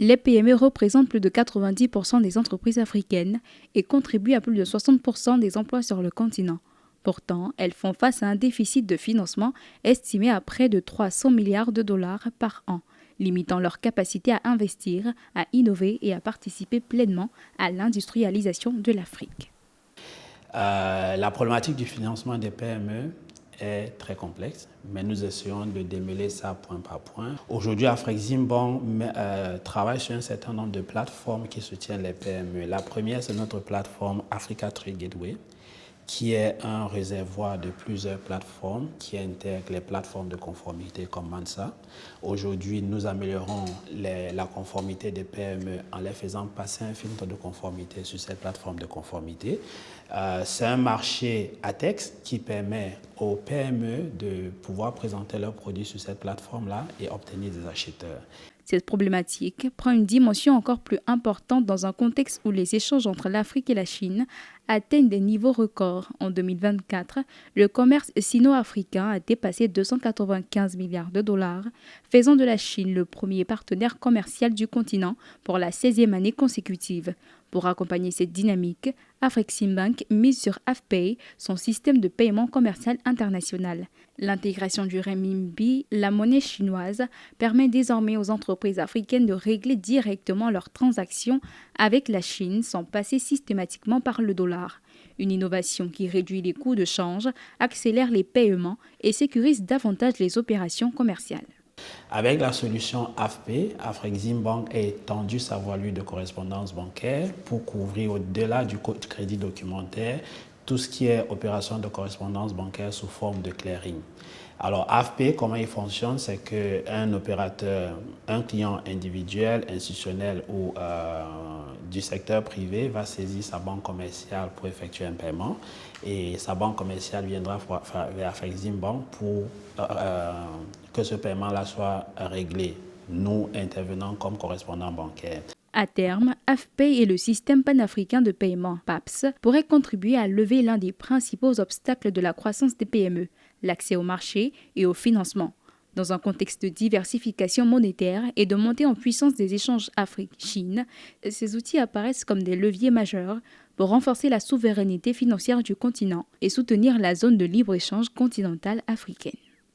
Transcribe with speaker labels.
Speaker 1: Les PME représentent plus de 90% des entreprises africaines et contribuent à plus de 60% des emplois sur le continent. Pourtant, elles font face à un déficit de financement estimé à près de 300 milliards de dollars par an, limitant leur capacité à investir, à innover et à participer pleinement à l'industrialisation de l'Afrique.
Speaker 2: La problématique du financement des PME est très complexe, mais nous essayons de démêler ça point par point. Aujourd'hui, Afreximbank travaille sur un certain nombre de plateformes qui soutiennent les PME. La première, c'est notre plateforme Africa Trade Gateway, qui est un réservoir de plusieurs plateformes qui intègrent les plateformes de conformité comme Mansa. Aujourd'hui, nous améliorons la conformité des PME en les faisant passer un filtre de conformité sur cette plateforme de conformité. C'est un marché à texte qui permet aux PME de pouvoir présenter leurs produits sur cette plateforme-là et obtenir des acheteurs.
Speaker 1: Cette problématique prend une dimension encore plus importante dans un contexte où les échanges entre l'Afrique et la Chine atteignent des niveaux records. En 2024, le commerce sino-africain a dépassé 295 milliards de dollars, faisant de la Chine le premier partenaire commercial du continent pour la 16e année consécutive. Pour accompagner cette dynamique, Afreximbank mise sur AfPay, son système de paiement commercial international. L'intégration du renminbi, la monnaie chinoise, permet désormais aux entreprises africaines de régler directement leurs transactions avec la Chine sans passer systématiquement par le dollar. Une innovation qui réduit les coûts de change, accélère les paiements et sécurise davantage les opérations commerciales.
Speaker 2: Avec la solution AfPay, Afreximbank a étendu sa voilure de correspondance bancaire pour couvrir au-delà du crédit documentaire tout ce qui est opération de correspondance bancaire sous forme de clearing. Alors AfPay, comment il fonctionne, c'est qu'un opérateur, un client individuel, institutionnel ou du secteur privé va saisir sa banque commerciale pour effectuer un paiement et sa banque commerciale viendra vers Afreximbank pour que ce paiement-là soit réglé, nous intervenant comme correspondant bancaire.
Speaker 1: À terme, AfPay et le système panafricain de paiement PAPS pourraient contribuer à lever l'un des principaux obstacles de la croissance des PME, l'accès au marché et au financement. Dans un contexte de diversification monétaire et de montée en puissance des échanges Afrique-Chine, ces outils apparaissent comme des leviers majeurs pour renforcer la souveraineté financière du continent et soutenir la zone de libre-échange continentale africaine.